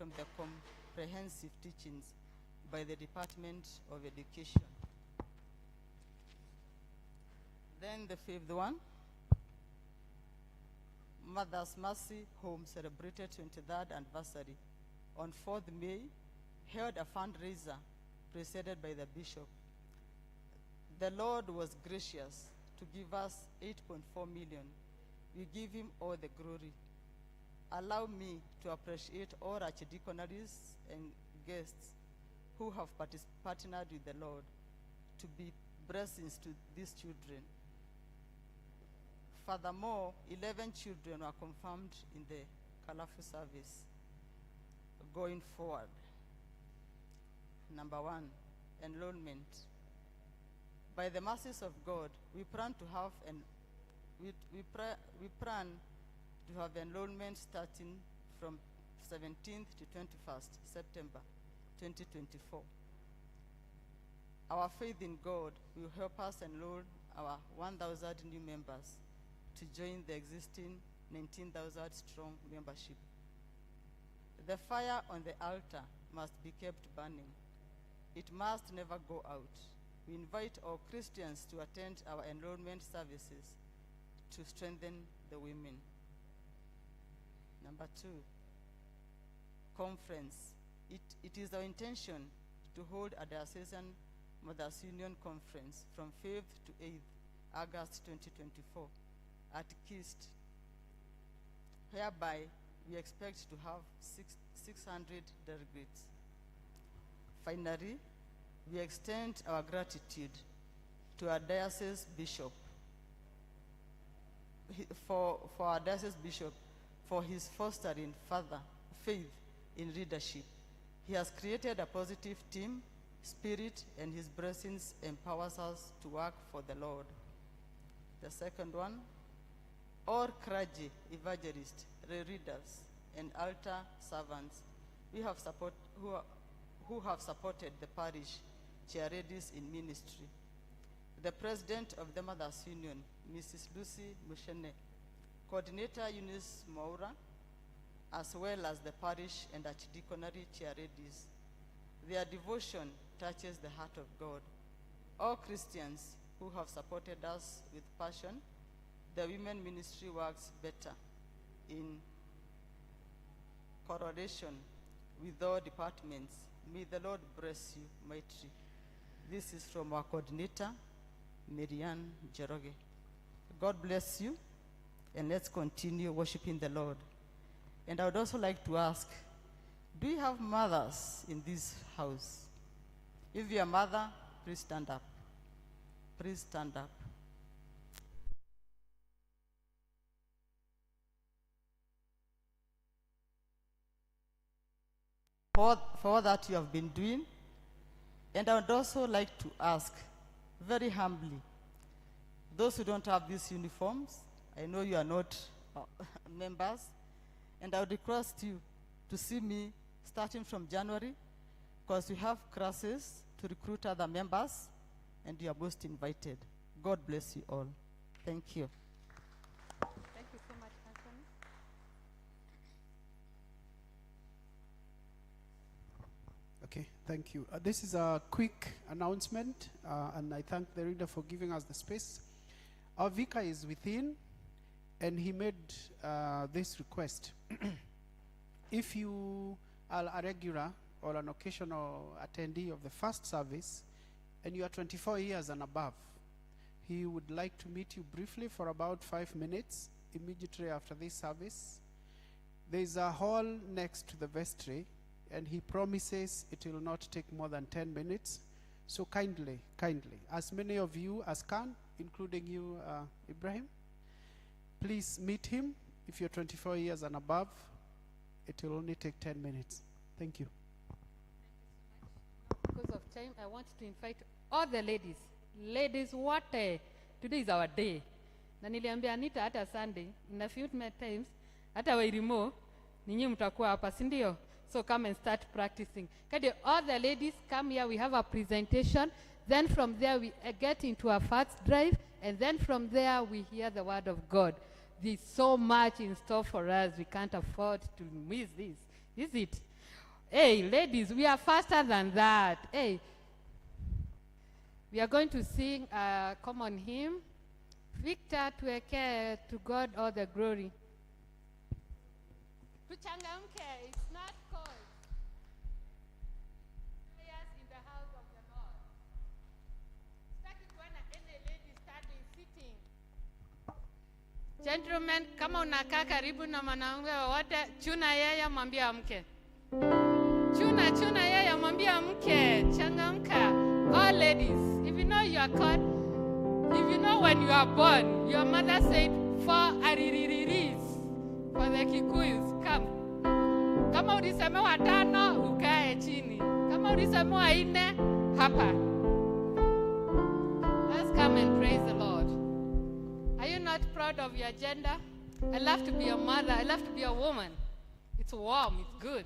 from the comprehensive teachings by the Department of Education. Then the fifth one, Mother's Mercy Home celebrated 23rd anniversary on 4th May, held a fundraiser presided by the bishop. The Lord was gracious to give us 8.4 million. We give him all the glory. Allow me to appreciate all archdeaconaries and guests who have partnered with the Lord to be blessings to these children. Furthermore, 11 children were confirmed in the Kikuyu Service. Going forward, number one, enrollment. By the mercies of God, we plan to have enrollment starting from 17th to 21st September 2024. Our faith in God will help us enroll our 1,000 new members to join the existing 19,000 strong membership. The fire on the altar must be kept burning. It must never go out. We invite all Christians to attend our enrollment services to strengthen the women. Number two, conference. It is our intention to hold a diocesan Mothers Union conference from 5th to 8th August 2024 at KIST, whereby we expect to have 600 delegates. Finally, we extend our gratitude to our diocese bishop for our diocese bishop for his fostering faith in leadership. He has created a positive team spirit, and his blessings empowers us to work for the Lord. The second one, all clergy, evangelists, readers, and altar servants who have supported the parish chair ladies in ministry. The president of the Mothers Union, Mrs. Lucy Mushene, coordinator Eunice Moura, as well as the parish and archdeaconry chair ladies. Their devotion touches the heart of God. All Christians who have supported us with passion, the women ministry works better in correlation with all departments. May the Lord bless you mightily. This is from our coordinator, Marianne Jeroge. God bless you, and let's continue worshiping the Lord. And I would also like to ask, do you have mothers in this house? If you're a mother, please stand up. Please stand up. For all that you have been doing, and I would also like to ask, very humbly, those who don't have these uniforms, I know you are not members, and I would request you to see me starting from January, because we have classes to recruit other members, and you are most invited. God bless you all. Thank you. Thank you so much, Anthony. Okay, thank you. This is a quick announcement, and I thank the reader for giving us the space. Our vicar is within, and he made this request. If you are a regular or an occasional attendee of the first service, and you are 24 years and above, he would like to meet you briefly for about 5 minutes immediately after this service. There is a hall next to the vestry, and he promises it will not take more than 10 minutes. So kindly, as many of you as can, including you, Ibrahim, please meet him. If you're 24 years and above, it will only take 10 minutes. Thank you. Because of time, I want to invite all the ladies. Ladies, today is our day. Na niliambia Anita hata Sunday, in a few times, hata Wairimo, ninyi mtakuwa hapa, si ndio? So come and start practicing. All the ladies come here, we have a presentation. Then from there, we get into our first drive. And then from there, we hear the word of God. There's so much in store for us. We can't afford to miss this. Is it? Hey, ladies, we are faster than that. Hey, we are going to sing a common hymn. Victor, tuweke, to God all the glory. Tuchangamke, it's not cold. Prayers in the house of the Lord. Sitaki kuona any lady standing, sitting. Gentlemen, kama unakaa karibu na mwanaume wowote, chuna yeye mwambie amke. Chuna yeye mwambie amke. Changamka. All ladies, if you know you are caught, if you know when you are born, your mother said, for aririris, for the Kikuyus, come. Kama ulisemewa 5, ukae chini. Kama ulisemewa 4, hapa. Let's come and praise the Lord. Are you not proud of your gender? I love to be a mother. I love to be a woman. It's warm. It's good.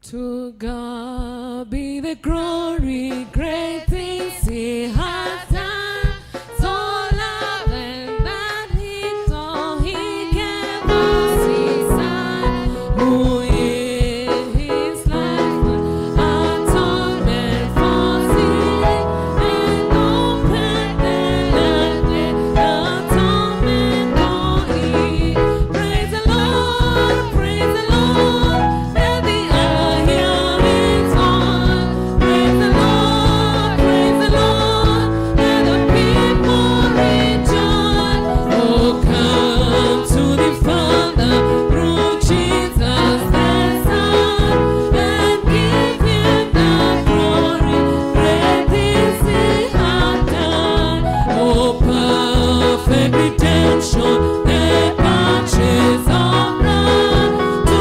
To God be the glory, great things He has done. So love and that He told He gave us His Son, who is His life, atonement for sin, and opened the land, atonement for He. Praise the Lord, praise the Lord. Let the earth hear His voice. Praise the Lord, praise the Lord. Let the people rejoice. Oh, come to the Father through Jesus their Son, and give Him the glory. Great things He has done. Oh, perfect redemption, the purchase of blood to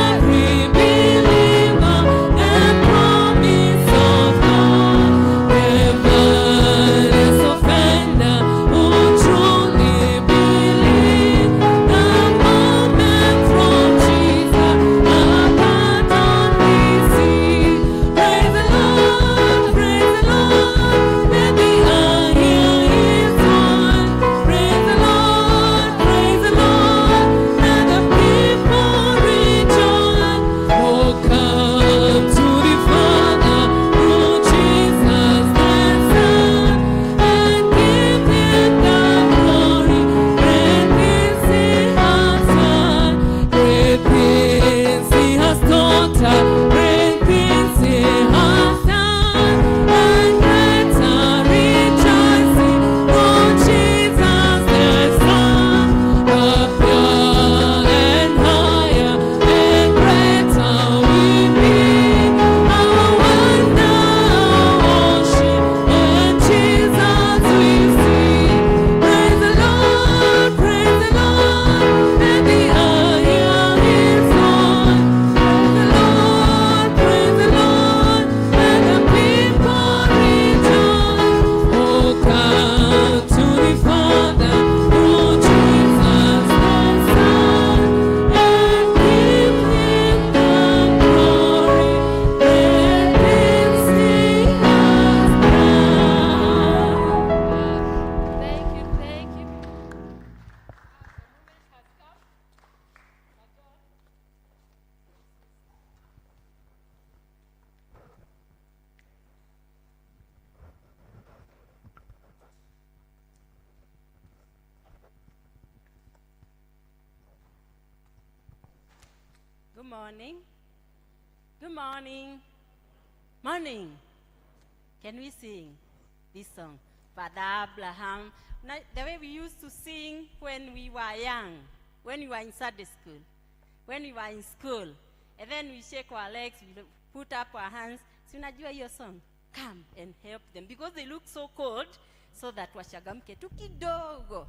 every believer, the promise of God. Nevertheless, offender who truly believe, the moment from Jesus, a pardon receive. Praise the Lord, praise the Lord. Let the earth hear His voice. Praise the Lord, praise the Lord. Let the people rejoice. Oh, come to the Father through Jesus their Son, and give Him the glory. Great things He has done. Great things He has taught us. Great things He has done. And greater rejoicing through Jesus their Son. Up pure and higher and greater we be. Our wonder, worship, and Jesus we see. Praise the Lord, praise the Lord. Let the earth hear His voice. Praise the Lord, let the people rejoice. Oh, come to the Father through Jesus their Son, and give Him the glory. Great things He has done. Thank you, thank you. Good morning. Good morning. Morning. Can we sing this song? Father Abraham. The way we used to sing when we were young, when we were in Sunday school, when we were in school. And then we shake our legs, we put up our hands. So unajua hiyo song? Come and help them. Because they look so cold, so that washagamke tu kidogo.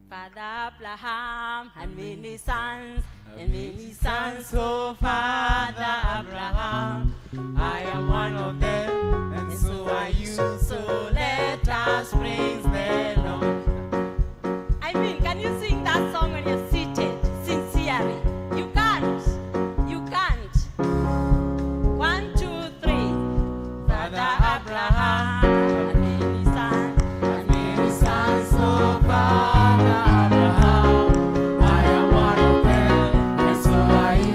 Father Abraham had many sons, and many sons. So Father Abraham, I am one of them, and so are you. So let us praise the Lord. I mean, can you sing that song when you're seated, sincerely? You can't. You can't. 1, 2, 3. Father Abraham had many sons, and many sons. So Father Abraham, I am one of them, and so are you.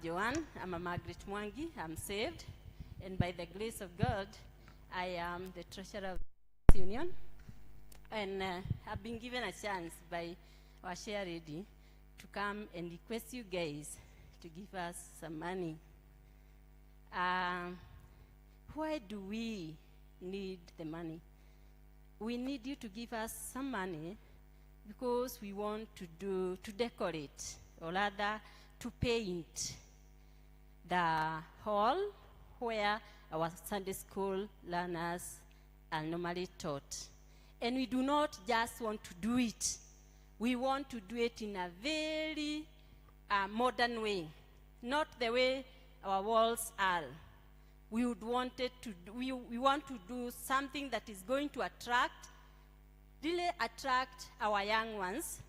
Joanne. I'm a Margaret Mwangi. I'm saved. And by the grace of God, I am the treasurer of the union. And I've been given a chance by our share lady to come and request you guys to give us some money. Why do we need the money? We need you to give us some money because we want to decorate, or rather to paint the hall where our Sunday school learners are normally taught. And we do not just want to do it. We want to do it in a very modern way, not the way our walls are. We would want it to do, we want to do something that is going to really attract our young ones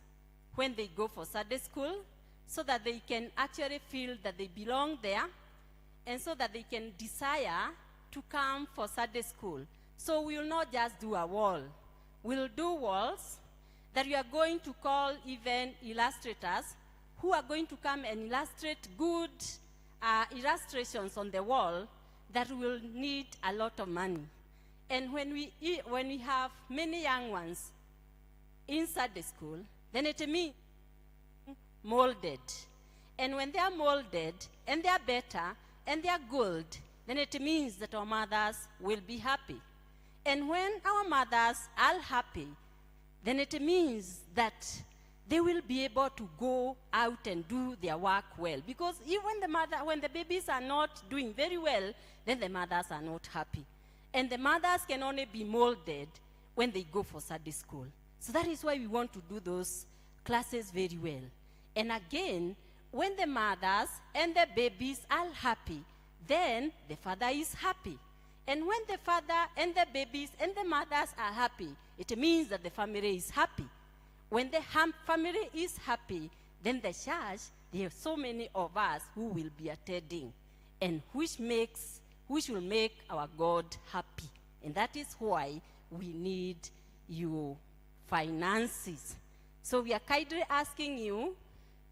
when they go for Sunday school, so that they can actually feel that they belong there, and so that they can desire to come for Sunday school. So we will not just do a wall. We'll do walls that we are going to call even illustrators, who are going to come and illustrate good illustrations on the wall that will need a lot of money. And when we have many young ones inside the school, then it means molded. And when they are molded, and they are better, and they are good, then it means that our mothers will be happy. And when our mothers are happy, then it means that they will be able to go out and do their work well. Because even when the babies are not doing very well, then the mothers are not happy. And the mothers can only be molded when they go for Sunday school. So that is why we want to do those classes very well. And again, when the mothers and the babies are happy, then the father is happy. And when the father and the babies and the mothers are happy, it means that the family is happy. When the family is happy, then the church, there are so many of us who will be attending, and which will make our God happy. And that is why we need your finances. So we are kindly asking you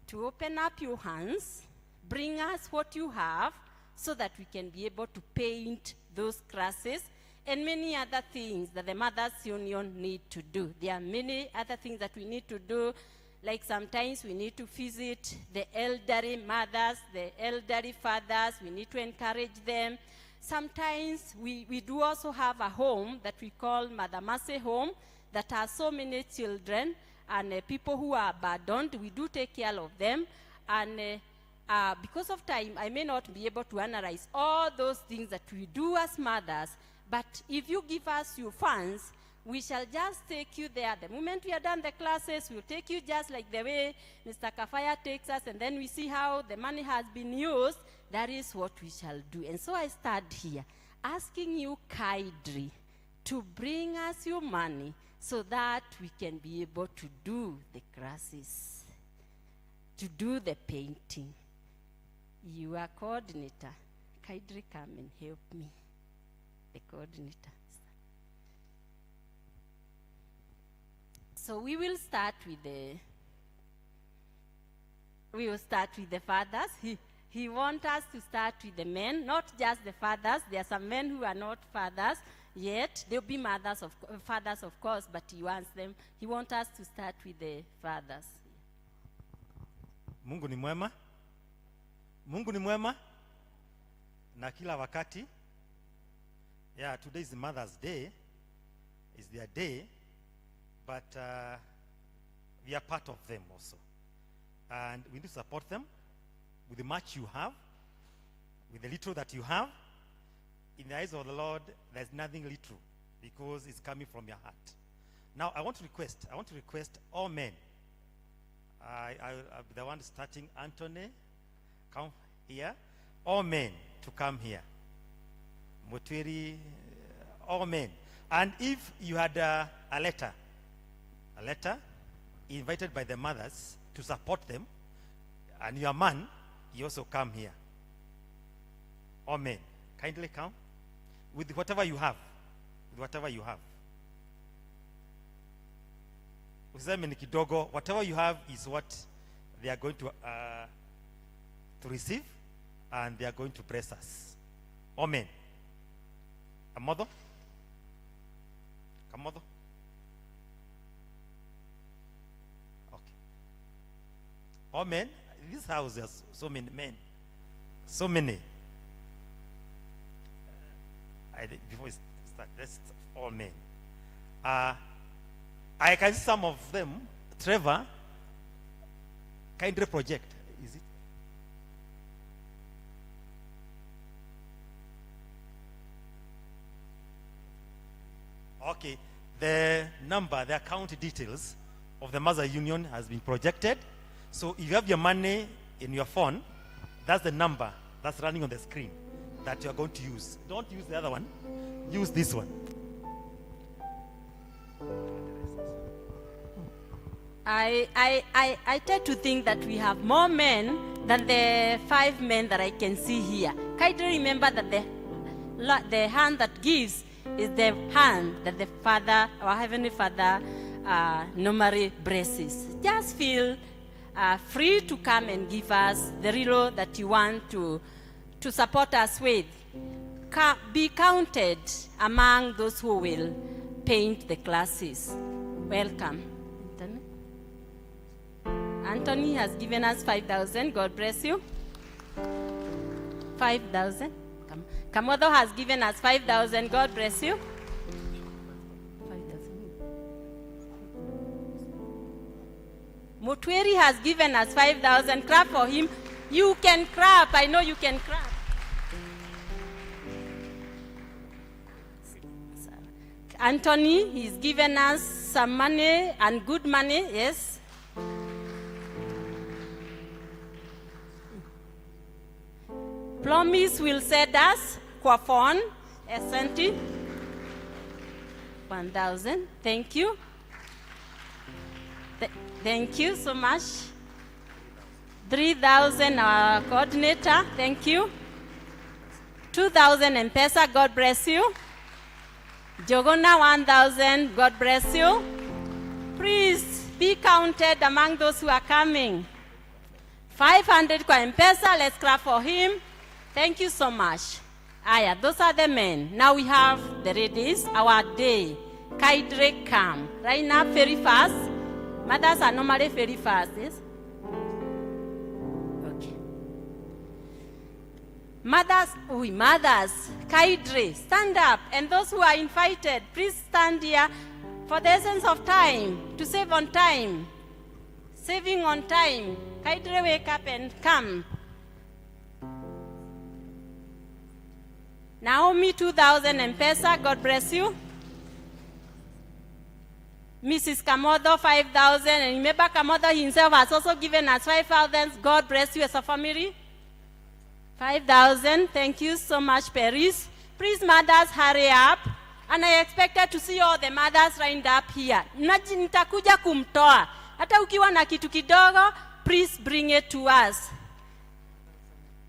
to open up your hands, bring us what you have, so that we can be able to paint those classes and many other things that the Mothers Union need to do. There are many other things that we need to do, like sometimes we need to visit the elderly mothers, the elderly fathers. We need to encourage them. Sometimes we do also have a home that we call Mother Mercy Home that has so many children and people who are abandoned. We do take care of them. And because of time, I may not be able to analyze all those things that we do as mothers, but if you give us your funds, we shall just take you there. The moment we are done the classes, we'll take you just like the way Mr. Kafaya takes us, and then we see how the money has been used. That is what we shall do. And so I stand here asking you kindly to bring us your money so that we can be able to do the classes, to do the painting. You are coordinator. Kindly come and help me, the coordinator. So we will start with the fathers. He wants us to start with the men, not just the fathers. There are some men who are not fathers yet. They'll be fathers, of course, but he wants us to start with the fathers. Mungu ni mwema. Mungu ni mwema na kila wakati. Yeah, today is Mother's Day. It's their day, but we are part of them also. And we need to support them with the much you have, with the little that you have. In the eyes of the Lord, there's nothing little because it's coming from your heart. Now, I want to request all men. I'll be the one starting. Anthony, come here. All men to come here. Mutwiri, all men. And if you had a letter invited by the mothers to support them, and you're a man, you also come here. All men, kindly come with whatever you have. With whatever you have. Useme ni kidogo, whatever you have is what they are going to receive. and they are going to bless us. Amen. Amodo? Kamodo? Okay. Amen. In this house there's so many men. So many. Before we start, let's all men. I can see some of them. Trevor, kindly project. Is it? Okay. The number, the account details of the Mother Union has been projected. So if you have your money in your phone, that's the number that's running on the screen that you are going to use. Don't use the other one. Use this one. I tend to think that we have more men than the 5 men that I can see here. Kindly remember that the hand that gives is the hand that the Father, our Heavenly Father, normally blesses. Just feel free to come and give us the relo that you want to support us with. Be counted among those who will paint the classes. Welcome. Anthony has given us 5,000. God bless you. 5,000. Kamodo has given us 5,000. God bless you. 5,000. Mutweri has given us 5,000. Clap for him. You can clap. I know you can clap. Anthony, he's given us some money and good money. Yes. Promise will send us kwa phone, SNT, 1,000. Thank you. Thank you so much. 3,000, our coordinator. Thank you. 2,000 M-Pesa. God bless you. Jogona, 1,000. God bless you. Please be counted among those who are coming. 500 kwa M-Pesa. Let's clap for him. Thank you so much. Aya, those are the men. Now we have the ladies. Our day. Kaidre come. Right now, very fast. Mothers are normally very fast. Yes? Okay. Mothers. Kaidre, stand up. And those who are invited, please stand here for the essence of time. To save on time. Saving on time. Kaidre, wake up and come. Naomi, 2,000 M-Pesa. God bless you. Mrs. Kamodo, 5,000. And remember, Kamodo himself has also given us 5,000. God bless you as a family. 5,000. Thank you so much, Paris. Please, mothers, hurry up. And I expected to see all the mothers lined up here. Nitakuja kumtoa. Hata ukiwa na kitu kidogo, please bring it to us.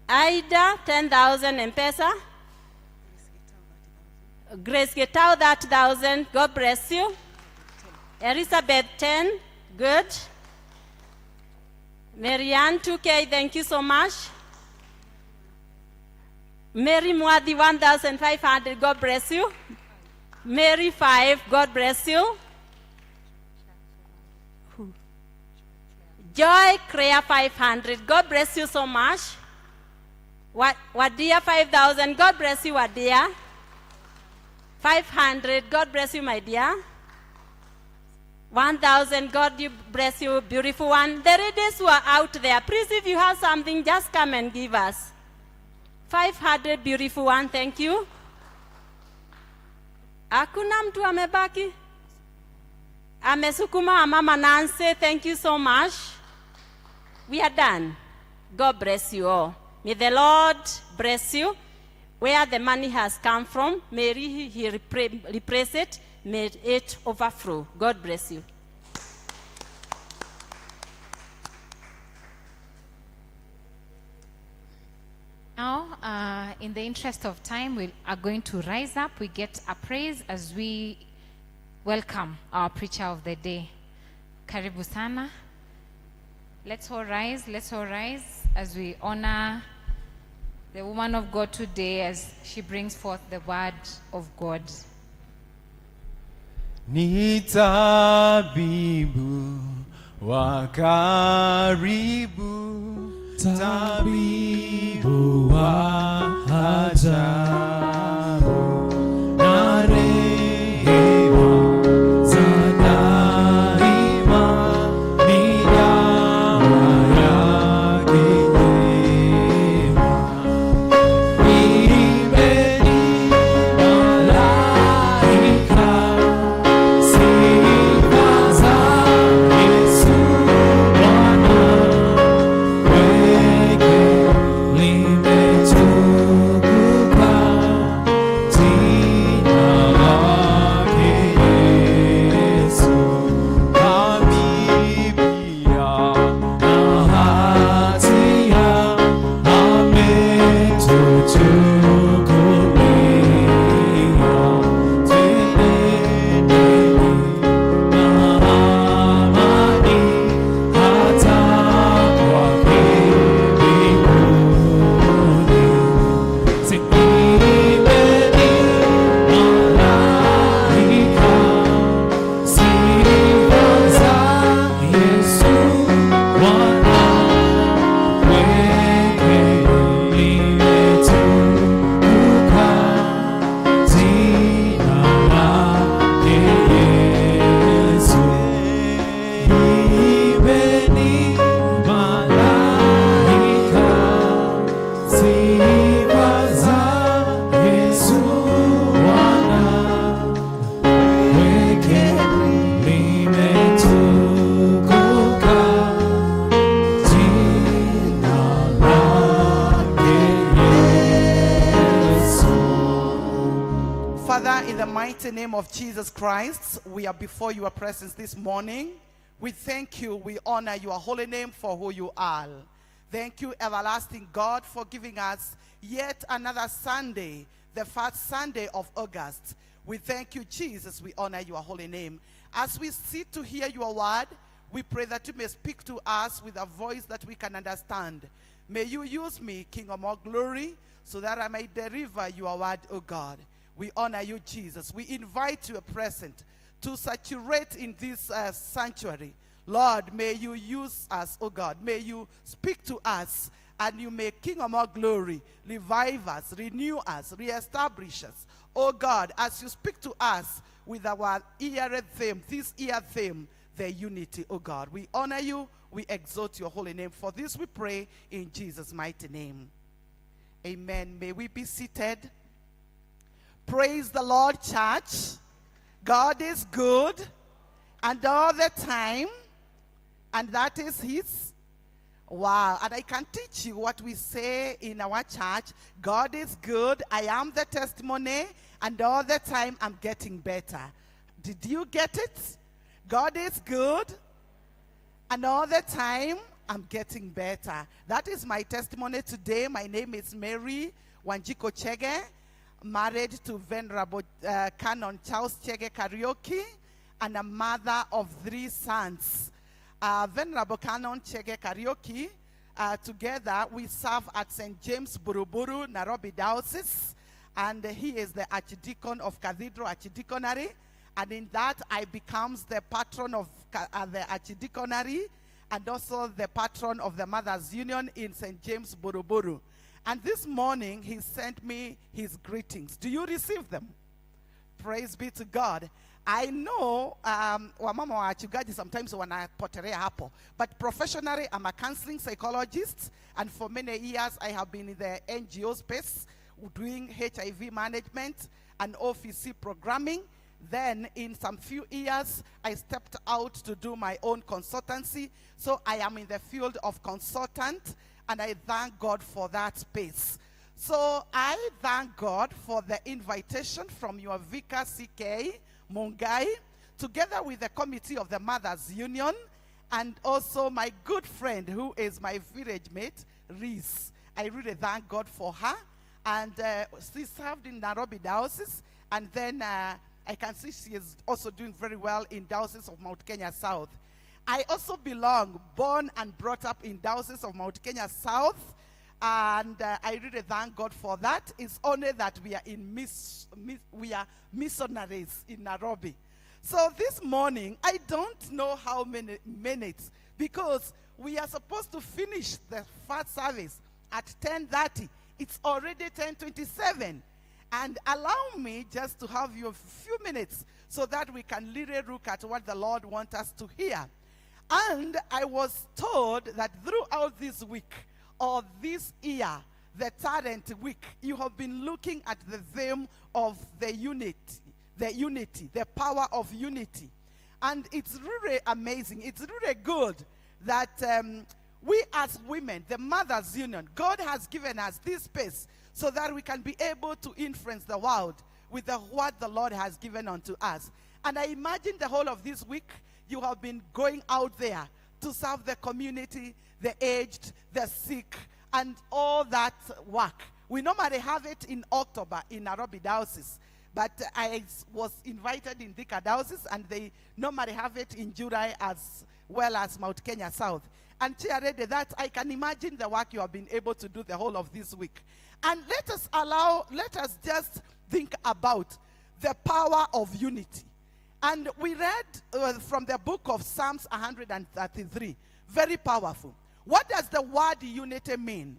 Aida, 10,000 M-Pesa. Grace Getao, that 1,000. God bless you. Elizabeth, 10. Good. Marianne, 2K. Thank you so much. Mary Mwadi, 1,500. God bless you. Mary, 5. God bless you. Joy Crea, 500. God bless you so much. Wadia, 5,000. God bless you, Wadia. 500. God bless you, my dear. 1,000. God bless you, beautiful one. The ladies who are out there, please, if you have something, just come and give us. 500, beautiful one. Thank you. Hakuna mtu amebaki? Amesukuma Mama Nancy. Thank you so much. We are done. God bless you all. May the Lord bless you. Where the money has come from, may He replace it, may it overflow. God bless you. Now, in the interest of time, we are going to rise up. We get a praise as we welcome our preacher of the day. Karibu sana. Let's all rise as we honor the woman of God today as she brings forth the word of God. Ni tabibu wa karibu, tabibu wa ajabu, na rehema za daima ni dawa yake njema. Imbeni malaika sifa za Yesu Bwana, weke limetukuka jina lake Yesu. Biblia na hatia ametuchukulia, twendeni na amani hata kwake mbinguni. Sikimbeni malaika sifa za Yesu Bwana, weke limetukuka jina lake Yesu. Imbeni malaika sifa za Yesu Bwana, weke limetukuka jina lake Yesu. Father, in the mighty name of Jesus Christ, we are before your presence this morning. We thank you, we honor your holy name for who you are. Thank you, everlasting God, for giving us yet another Sunday, the first Sunday of August. We thank you, Jesus, we honor your holy name. As we sit to hear your word, we pray that you may speak to us with a voice that we can understand. May you use me, King of all glory, so that I may deliver your word, O God. We honor you, Jesus. We invite your presence to saturate in this sanctuary. Lord, may you use us, O God. May you speak to us, and you may, King of all glory, revive us, renew us, reestablish us. O God, as you speak to us with our year theme, this year theme, the unity, O God. We honor you, we exalt your holy name. For this we pray in Jesus' mighty name. Amen. May we be seated. Praise the Lord, church. God is good, and all the time, and that is his. Wow. And I can teach you what we say in our church. God is good. I am the testimony, and all the time I'm getting better. Did you get it? God is good, and all the time I'm getting better. That is my testimony today. My name is Mary Wanjiko Chege, married to Venerable Canon Charles Chege Karaoke, and a mother of 3 sons. Venerable Canon Chege Karaoke, together we serve at St. James Buruburu, Nairobi Diocese, and he is the Archdeacon of Cathedral Archdeaconry, and in that I becomes the patron of the Archdeaconry, and also the patron of the Mothers Union in St. James Buruburu. And this morning, he sent me his greetings. Do you receive them? Praise be to God. I know wamama wa wachungaji sometimes wanapotelea hapo, but professionally I'm a counseling psychologist, and for many years I have been in the NGO space doing HIV management and OFC programming. Then in some few years I stepped out to do my own consultancy, so I am in the field of consultant, and I thank God for that space. So I thank God for the invitation from your vicar A.C.K. Mungai, together with the committee of the Mothers Union, and also my good friend who is my village mate, Reese. I really thank God for her. And she served in Nairobi Diocese, and then I can see she is also doing very well in Diocese of Mount Kenya South. I also belong, born and brought up in Diocese of Mount Kenya South, And I really thank God for that. It's only that we are we are missionaries in Nairobi. So this morning, I don't know how many minutes, because we are supposed to finish the first service at 10:30. It's already 10:27. And allow me just to have you a few minutes so that we can really look at what the Lord wants us to hear. And I was told that throughout this week, or this year, the current week, you have been looking at the theme of the unity, the power of unity. And it's really amazing. It's really good that we as women, the Mothers Union, God has given us this space so that we can be able to influence the world with what the Lord has given unto us. And I imagine the whole of this week, you have been going out there to serve the community, the aged, the sick, and all that work. We normally have it in October in Nairobi Diocese, but I was invited in Thika Diocese, and they normally have it in July as well as Mount Kenya South. And already that, I can imagine the work you have been able to do the whole of this week. And let us just think about the power of unity. And we read from the book of Psalms 133, very powerful. What does the word unity mean?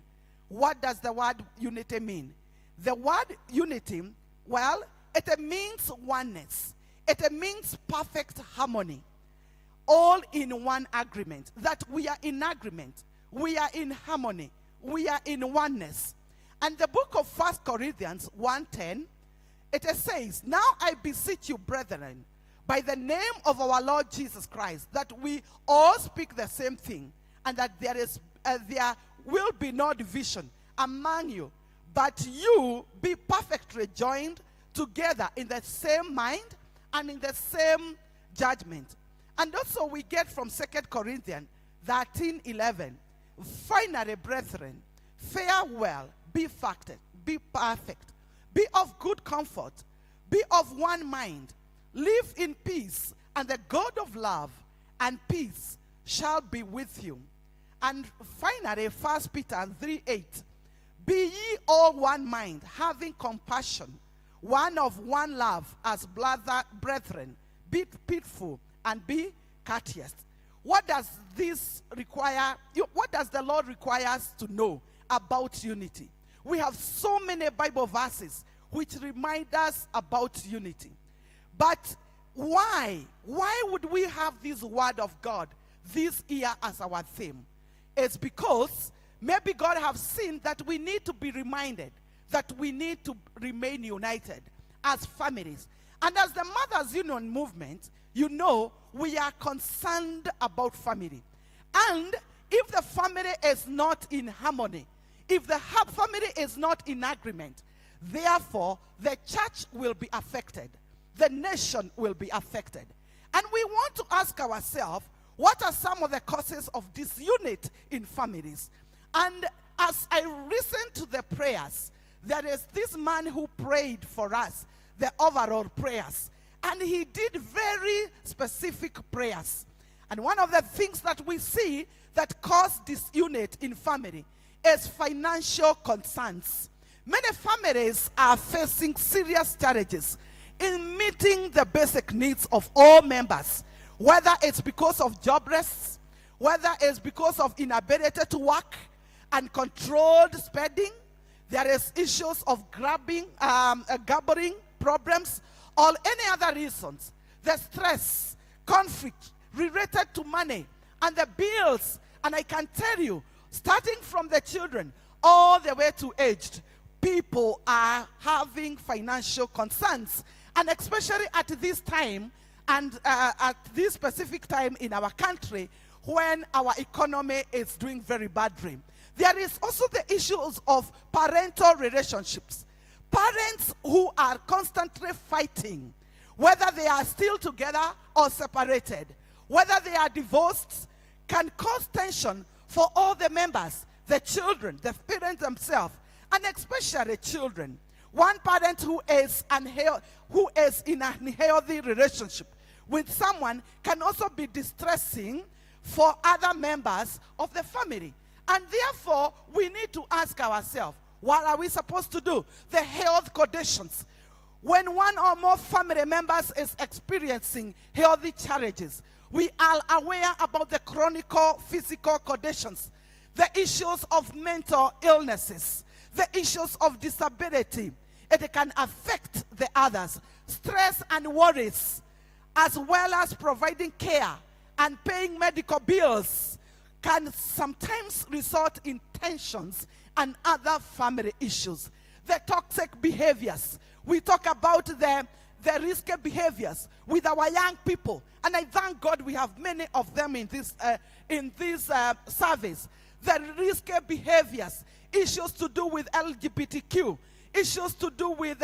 What does the word unity mean? The word unity, well, it means oneness. It means perfect harmony. All in one agreement. That we are in agreement. We are in harmony. We are in oneness. And the book of 1 Corinthians 1:10, it says, "Now I beseech you, brethren, by the name of our Lord Jesus Christ, that we all speak the same thing, and that there will be no division among you, but you be perfectly joined together in the same mind and in the same judgment." And also we get from 2 Corinthians 13:11, "Finally, brethren, fare well, be perfect, be of good comfort, be of one mind, live in peace, and the God of love and peace shall be with you." And finally, 1 Peter 3:8, "Be ye all one mind, having compassion, one of one love, as brethren, be pitiful and be courteous." What does this require? What does the Lord require us to know about unity? We have so many Bible verses which remind us about unity. But why? Why would we have this word of God this year as our theme? It's because maybe God has seen that we need to be reminded that we need to remain united as families. And as the Mothers Union movement, you know, we are concerned about family. And if the family is not in harmony, if the family is not in agreement, therefore the church will be affected. The nation will be affected. And we want to ask ourselves, what are some of the causes of disunity in families? And as I listen to the prayers, there is this man who prayed for us, the overall prayers. And he did very specific prayers. And one of the things that we see that cause disunity in family is financial concerns. Many families are facing serious challenges in meeting the basic needs of all members, whether it's because of jobless, whether it's because of inability to work and controlled spending. There is issues of gambling problems, or any other reasons. The stress, conflict related to money and the bills. And I can tell you, starting from the children all the way to aged, people are having financial concerns. And especially at this time, and at this specific time in our country, when our economy is doing very badly. There is also the issues of parental relationships. Parents who are constantly fighting, whether they are still together or separated, whether they are divorced, can cause tension for all the members, the children, the parents themselves, and especially children. One parent who is in an unhealthy relationship with someone can also be distressing for other members of the family. And therefore, we need to ask ourselves, what are we supposed to do? The health conditions. When one or more family members is experiencing healthy challenges, we are aware about the chronic physical conditions, the issues of mental illnesses, the issues of disability. It can affect the others. Stress and worries, as well as providing care and paying medical bills, can sometimes result in tensions and other family issues. The toxic behaviors. We talk about the risky behaviors with our young people. And I thank God we have many of them in this service. The risky behaviors, issues to do with LGBTQ, issues to do with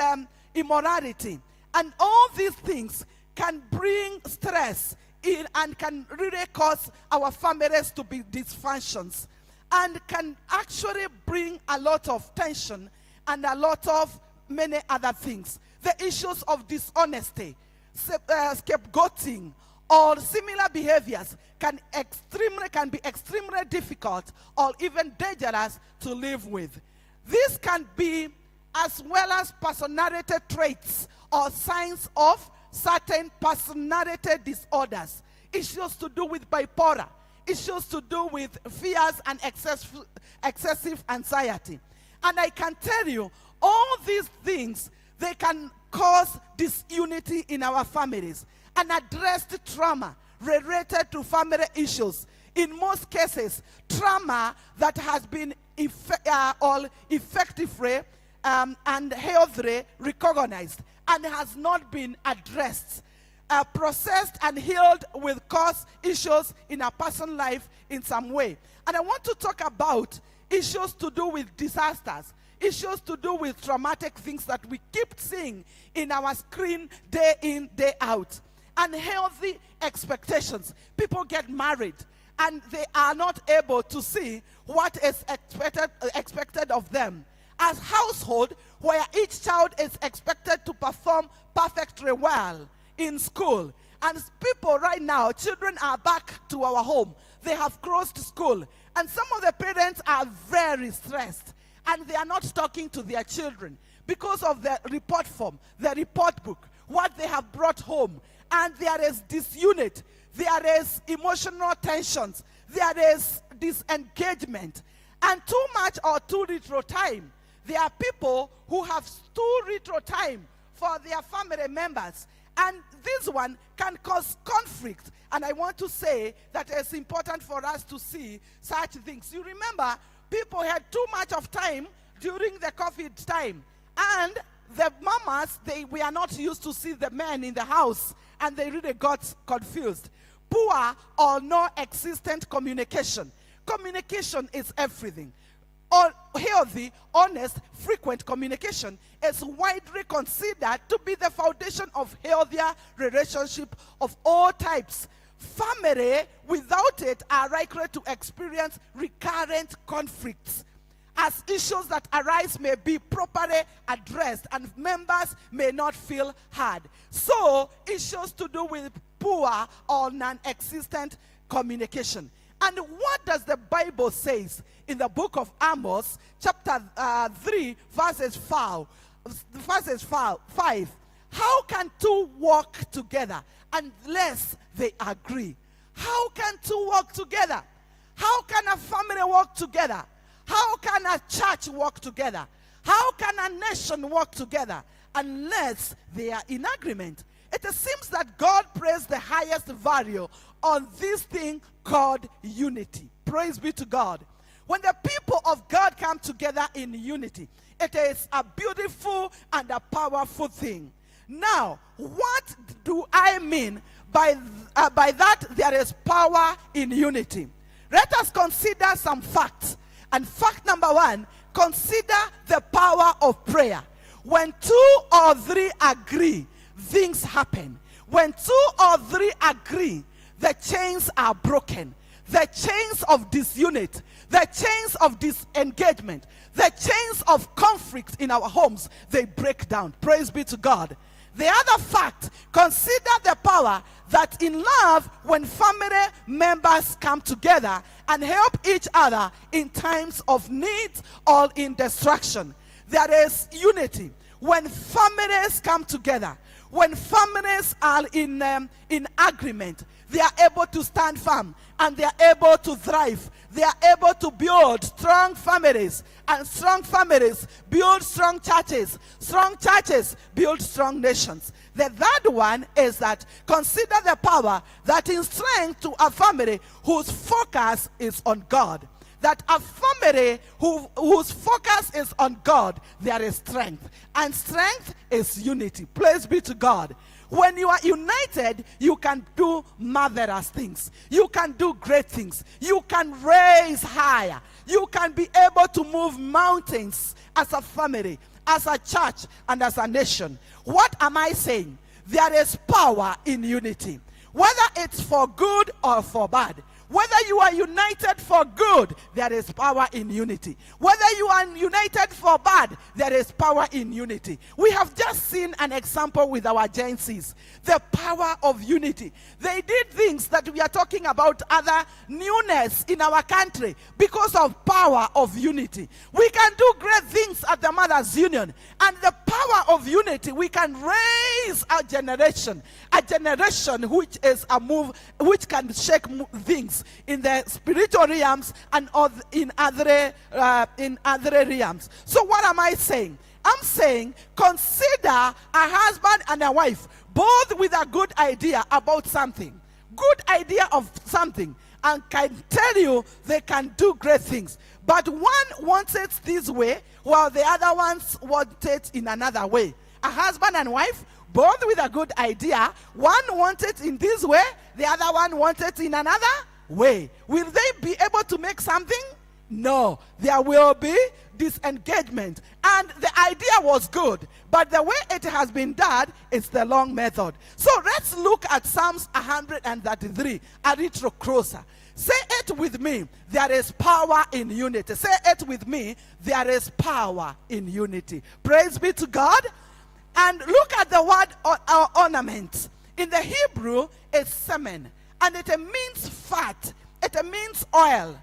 immorality. And all these things can bring stress in and can really cause our families to be dysfunctions, and can actually bring a lot of tension and a lot of many other things. The issues of dishonesty, scapegoating, or similar behaviors can be extremely difficult or even dangerous to live with. This can be as well as personality traits or signs of certain personality disorders, issues to do with bipolar, issues to do with fears and excessive anxiety. And I can tell you, all these things, they can cause disunity in our families. Unaddressed trauma related to family issues. In most cases, trauma that has been effectively and healthily recognized and has not been addressed, processed and healed will cause issues in a person's life in some way. And I want to talk about issues to do with disasters, issues to do with traumatic things that we keep seeing in our screen day in, day out. Unhealthy expectations. People get married and they are not able to see what is expected of them. As household where each child is expected to perform perfectly well in school. And people right now, children are back to our home. They have closed school. And some of the parents are very stressed. And they are not talking to their children because of the report form, the report book, what they have brought home. And there is disunity. There is emotional tensions. There is disengagement. And too much or too little time. There are people who have too little time for their family members. And this one can cause conflict. And I want to say that it's important for us to see such things. You remember, people had too much of time during the COVID time. And the mamas, we are not used to see the men in the house. And they really got confused. Poor or non-existent communication. Communication is everything. Healthy, honest, frequent communication is widely considered to be the foundation of healthier relationship of all types. Family without it are likely to experience recurrent conflicts, as issues that arise may be properly addressed and members may not feel heard. So, issues to do with poor or non-existent communication. And what does the Bible say in the book of Amos, chapter 3, verses 5? How can two walk together unless they agree? How can two walk together? How can a family walk together? How can a church work together? How can a nation work together unless they are in agreement? It seems that God placed the highest value on this thing called unity. Praise be to God. When the people of God come together in unity, it is a beautiful and a powerful thing. Now, what do I mean by that there is power in unity? Let us consider some facts. And fact number 1, consider the power of prayer. When 2 or 3 agree, things happen. When 2 or 3 agree, the chains are broken. The chains of disunity, the chains of disengagement, the chains of conflict in our homes, they break down. Praise be to God. The other fact, consider the power that in love, when family members come together and help each other in times of need or in destruction, there is unity. When families come together, when families are in agreement, they are able to stand firm and they are able to thrive. They are able to build strong families, and strong families build strong churches. Strong churches build strong nations. The third one is that consider the power that in strength to a family whose focus is on God. That a family whose focus is on God, there is strength. And strength is unity. Praise be to God. When you are united, you can do marvelous things. You can do great things. You can raise higher. You can be able to move mountains as a family, as a church, and as a nation. What am I saying? There is power in unity. Whether it's for good or for bad. Whether you are united for good, there is power in unity. Whether you are united for bad, there is power in unity. We have just seen an example with our agencies. The power of unity. They did things that we are talking about, other newness in our country, because of power of unity. We can do great things at the Mothers Union. And the power of unity, we can raise a generation which is a move, which can shake things in the spiritual realms and in other realms. So what am I saying? I'm saying consider a husband and a wife, both with a good idea about something. Good idea of something. And can tell you they can do great things. But one wants it this way, while the other ones want it in another way. A husband and wife, both with a good idea. One wants it in this way, the other one wants it in another way. Will they be able to make something? No. There will be disengagement. And the idea was good, but the way it has been done is the long method. So let's look at Psalms 133 a little closer. Say it with me. There is power in unity. Say it with me. There is power in unity. Praise be to God. And look at the word ornament. In the Hebrew, it's semen. And it means fat. It means oil.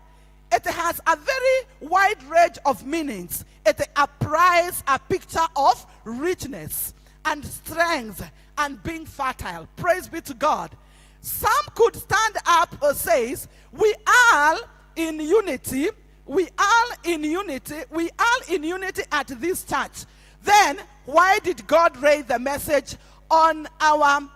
It has a very wide range of meanings. It applies a picture of richness and strength and being fertile. Praise be to God. Some could stand up and says, we are in unity. We are in unity. We are in unity at this church. Then why did God raise the message on our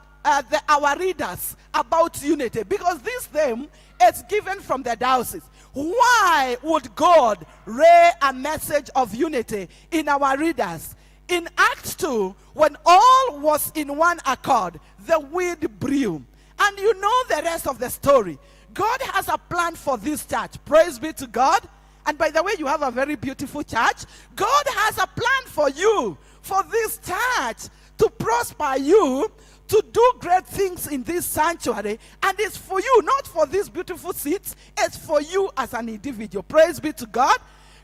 readers about unity? Because this theme is given from the diocese. Why would God raise a message of unity in our readers? In Acts 2, when all was in one accord, the wind blew. And you know the rest of the story. God has a plan for this church. Praise be to God. And by the way, you have a very beautiful church. God has a plan for you, for this church, to prosper you, to do great things in this sanctuary. And it's for you, not for these beautiful seats. It's for you as an individual. Praise be to God.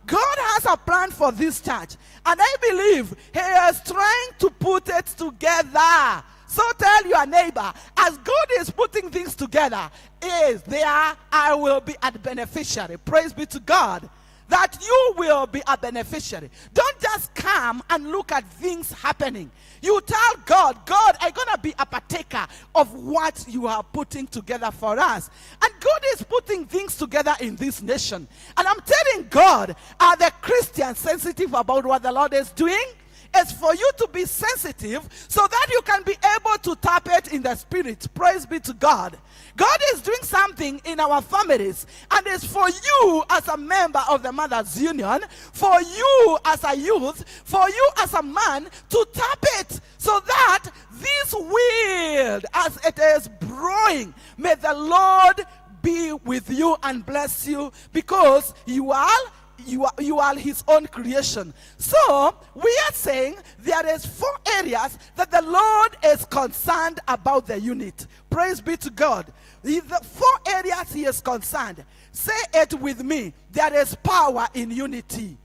God has a plan for this church. And I believe he is trying to put it together. So tell your neighbor, as God is putting things together, is there, I will be a beneficiary. Praise be to God. That you will be a beneficiary. Don't just come and look at things happening. You tell God, God, I'm going to be a partaker of what you are putting together for us. And God is putting things together in this nation. And I'm telling God, are the Christians sensitive about what the Lord is doing? It's for you to be sensitive so that you can be able to tap it in the spirit. Praise be to God. God is doing something in our families, and it's for you as a member of the Mothers Union, for you as a youth, for you as a man to tap it so that this world, as it is growing, may the Lord be with you and bless you, because you are his own creation. So we are saying there is 4 areas that the Lord is concerned about the unit. Praise be to God. The 4 areas he is concerned. Say it with me. There is power in unity.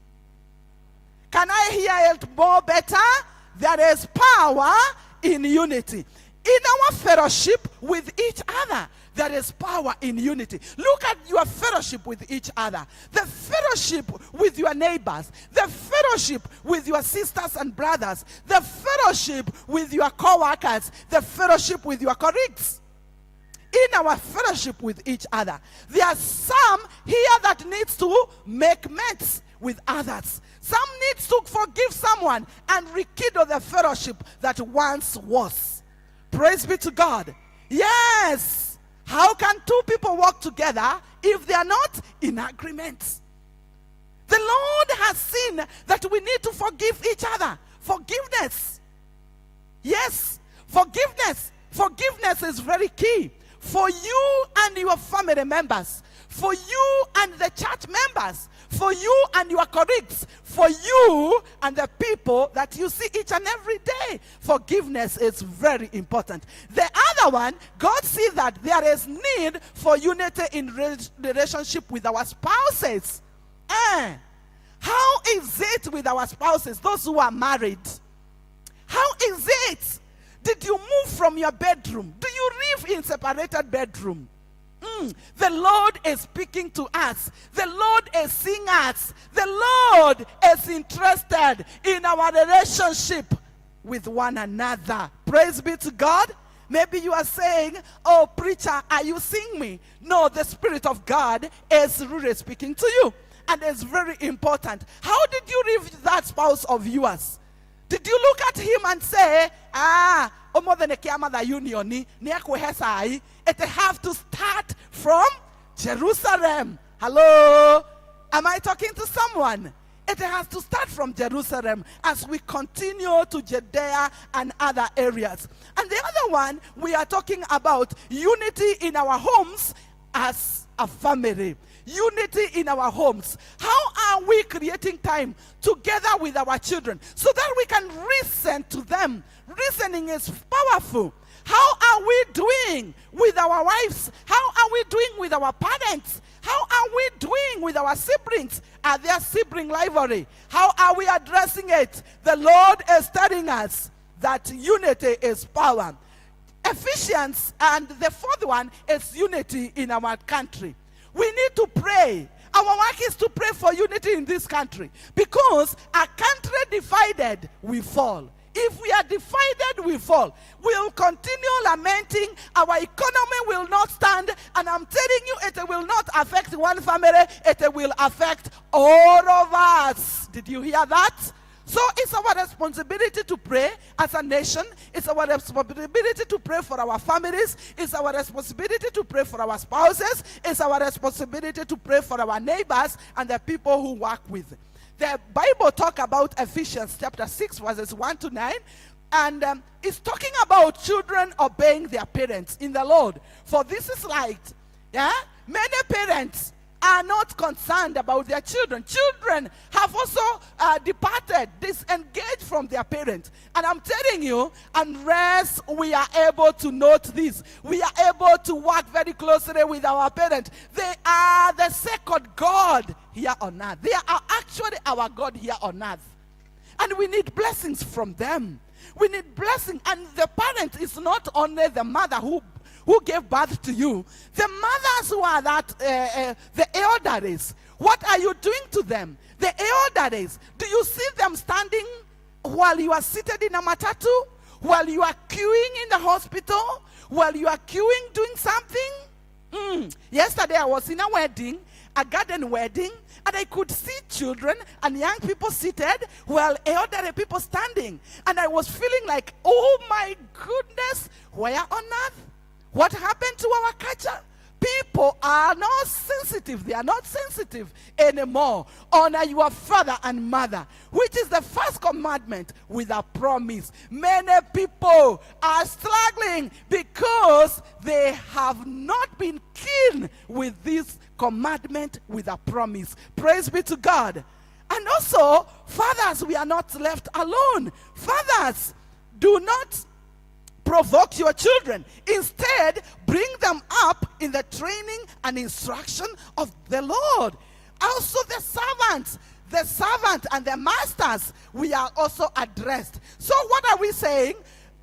Can I hear it more better? There is power in unity. In our fellowship with each other, there is power in unity. Look at your fellowship with each other. The fellowship with your neighbors. The fellowship with your sisters and brothers. The fellowship with your co-workers. The fellowship with your colleagues. In our fellowship with each other, there are some here that needs to make amends with others. Some needs to forgive someone and rekindle the fellowship that once was. Praise be to God. Yes. How can two people work together if they are not in agreement? The Lord has seen that we need to forgive each other. Forgiveness. Yes. Forgiveness. Forgiveness is very key. For you and your family members. For you and the church members. For you and your colleagues. For you and the people that you see each and every day. Forgiveness is very important. The other one, God sees that there is need for unity in relationship with our spouses. How is it with our spouses, those who are married? How is it? Did you move from your bedroom? Do you live in separated bedroom? The Lord is speaking to us. The Lord is seeing us. The Lord is interested in our relationship with one another. Praise be to God. Maybe you are saying, oh, preacher, are you seeing me? No, the Spirit of God is really speaking to you. And it's very important. How did you leave that spouse of yours? Did you look at him and say, it have to start from Jerusalem? Hello? Am I talking to someone? It has to start from Jerusalem as we continue to Judea and other areas. And the other one, we are talking about unity in our homes as a family. Unity in our homes. How are we creating time together with our children so that we can listen to them? Listening is powerful. How are we doing with our wives? How are we doing with our parents? How are we doing with our siblings? Are there sibling rivalry? How are we addressing it? The Lord is telling us that unity is power. Ephesians, and the fourth one is unity in our country. We need to pray. Our work is to pray for unity in this country. Because a country divided, we fall. If we are divided, we fall. We'll continue lamenting. Our economy will not stand. And I'm telling you, it will not affect one family. It will affect all of us. Did you hear that? So it's our responsibility to pray as a nation. It's our responsibility to pray for our families. It's our responsibility to pray for our spouses. It's our responsibility to pray for our neighbors and the people who work with. The Bible talk about Ephesians chapter 6 verses 1 to 9. And it's talking about children obeying their parents in the Lord. For this is light. Yeah? Many parents are not concerned about their children. Children have also departed, disengaged from their parents. And I'm telling you, unless we are able to note this, we are able to work very closely with our parents. They are the second God here on earth. They are actually our God here on earth. And we need blessings from them. We need blessing. And the parent is not only the mother who gave birth to you. The mothers who are the elderlies. What are you doing to them? The elderlies. Do you see them standing while you are seated in a matatu? While you are queuing in the hospital? While you are queuing doing something? Yesterday I was in a wedding, a garden wedding, and I could see children and young people seated while elderly people standing. And I was feeling like, oh my goodness, where on earth? What happened to our culture? People are not sensitive. They are not sensitive anymore. Honor your father and mother, which is the first commandment with a promise. Many people are struggling because they have not been keen with this commandment with a promise. Praise be to God. And also, fathers, we are not left alone. Fathers, do not provoke your children. Instead, bring them up in the training and instruction of the Lord. Also the servant and the masters, we are also addressed. So what are we saying?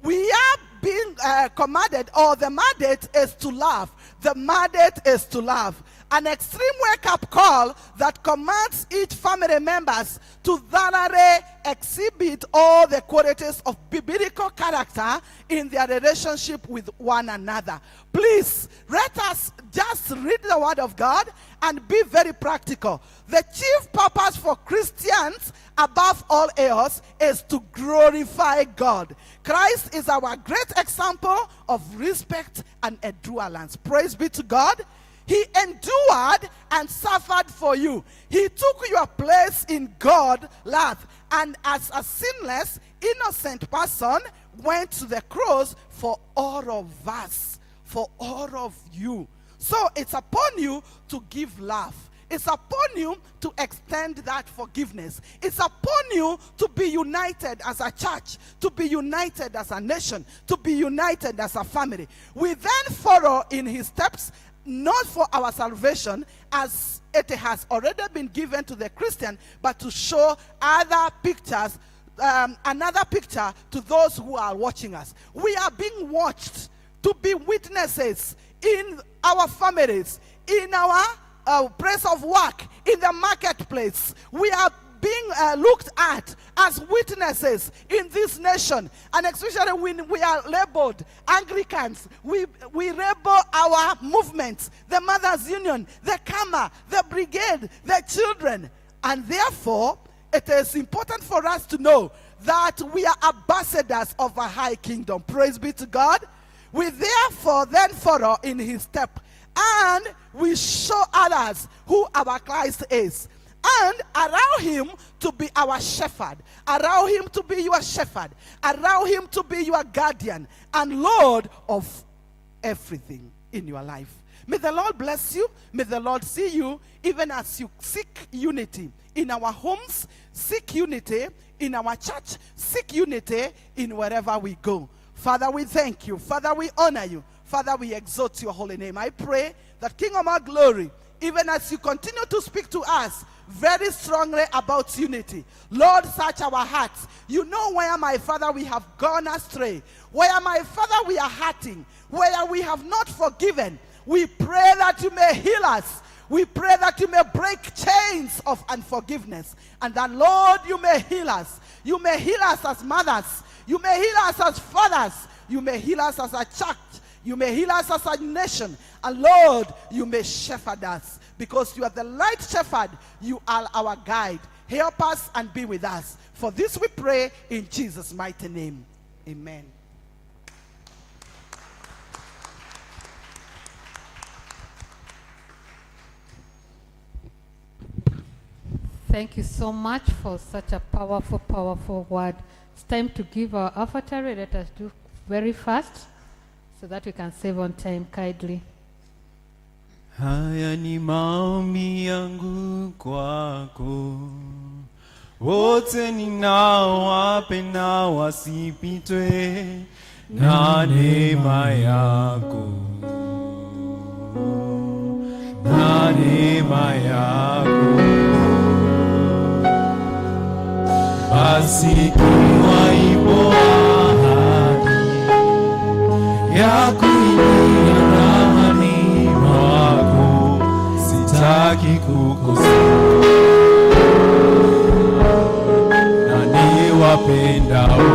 We are being commanded, or the mandate is to love. The mandate is to love. An extreme wake-up call that commands each family members to thoroughly exhibit all the qualities of biblical character in their relationship with one another. Please, let us just read the Word of God and be very practical. The chief purpose for Christians, above all else, is to glorify God. Christ is our great example of respect and endurance. Praise be to God. He endured and suffered for you. He took your place in God's love, and as a sinless, innocent person, went to the cross for all of us, for all of you. So it's upon you to give love. It's upon you to extend that forgiveness. It's upon you to be united as a church, to be united as a nation, to be united as a family. We then follow in his steps, not for our salvation, as it has already been given to the Christian, but to show other pictures, another picture to those who are watching us. We are being watched to be witnesses in our families, in our place of work, in the marketplace. We are being looked at as witnesses in this nation, and especially when we are labeled Anglicans, we label our movements, the Mothers Union, the Kama, the Brigade, the children, and therefore it is important for us to know that we are ambassadors of a high kingdom. Praise be to God. We therefore then follow in his step, and we show others who our Christ is, and allow him to be our shepherd. Allow him to be your shepherd. Allow him to be your guardian and Lord of everything in your life. May the Lord bless you. May the Lord see you even as you seek unity in our homes, seek unity in our church, seek unity in wherever we go. Father, we thank you. Father, we honor you. Father, we exalt your holy name. I pray that King of our glory, even as you continue to speak to us very strongly about unity, Lord, search our hearts. You know where, my Father, we have gone astray, where, my Father, we are hurting, where we have not forgiven. We pray that you may heal us. We pray that you may break chains of unforgiveness, and that, Lord, you may heal us. You may heal us as mothers. You may heal us as fathers. You may heal us as a church. You may heal us as a nation. And Lord, you may shepherd us, because you are the light shepherd. You are our guide. Help us and be with us. For this we pray in Jesus' mighty name. Amen. Thank you so much for such a powerful, powerful word. It's time to give our offertory. Let us do very fast so that we can save on time kindly. Haya ni maombi yangu kwako, wote ninaowapenda wasipitwe na neema yako, na neema yako. Basi kiwa ipo ahadi ya kuingia ndani mwako, sitaki kukosa na niwapendao.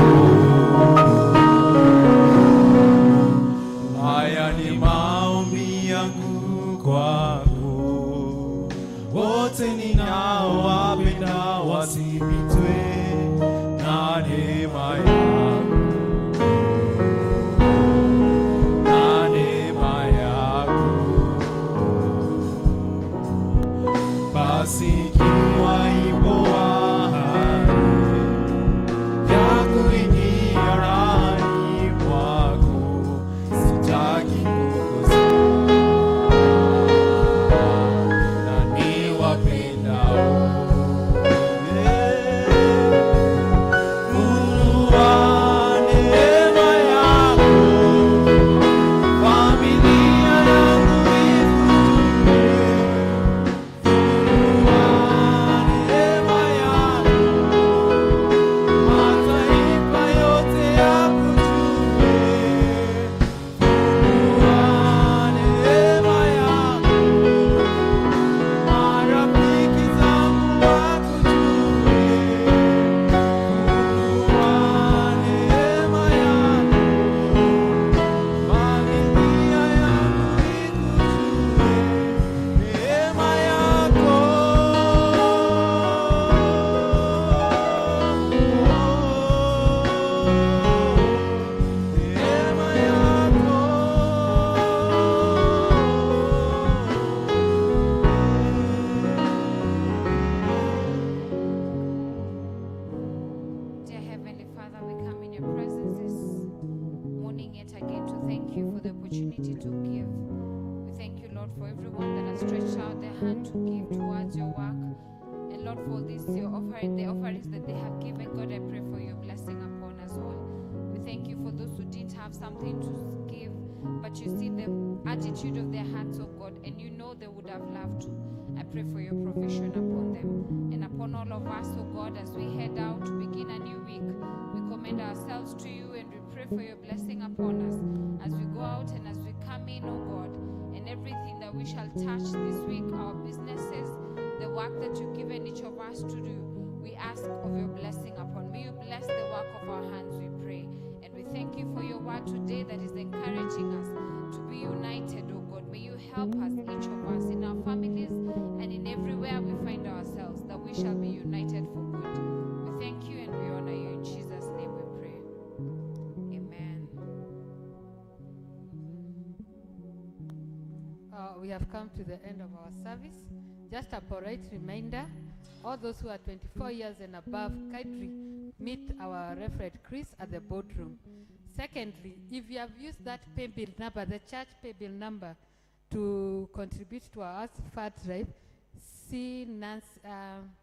Haya ni maombi yangu kwako, wote ninaowapenda wasipitwe na neema yako, na neema yako. Basi kiwa ipo ahadi ya kuingia the opportunity to give. We thank you, Lord, for everyone that has stretched out their hand to give towards your work. And Lord, for this, your offering, the offerings that they have given, God, I pray for your blessing upon us all. We thank you for those who didn't have something to give, but you see the attitude of their hearts, oh God, and you know they would have loved to. I pray for your provision upon them and upon all of us, oh God, as we head out to begin a new week. We commend ourselves to you and we pray for your blessing upon us as we go out and as we come in, oh God, and everything that we shall touch this week, our businesses, the work that you've given each of us to do. We ask of your blessing upon. May you bless the work of our hands, we pray. And we thank you for your word today that is encouraging us to be united, oh God. May you help us, each of us, in our families and in everywhere we find ourselves, that we shall be united for good. We thank you and we honor you. In Jesus' name we pray. Amen. We have come to the end of our service. Just a polite reminder, all those who are 24 years and above, kindly meet our Reverend Chris at the boardroom. Secondly, if you have used that pay bill number, the church pay bill number, to contribute to our fund drive, see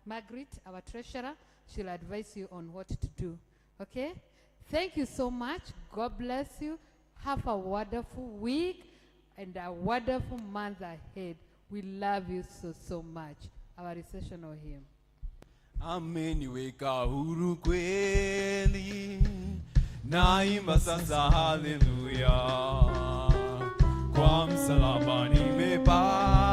Margaret, our treasurer. She'll advise you on what to do. Okay? Thank you so much. God bless you. Have a wonderful week and a wonderful month ahead. We love you so much. Our recessional hymn. Ameniweka huru kweli, naimba sasa haleluya, kwa msalaba nimepata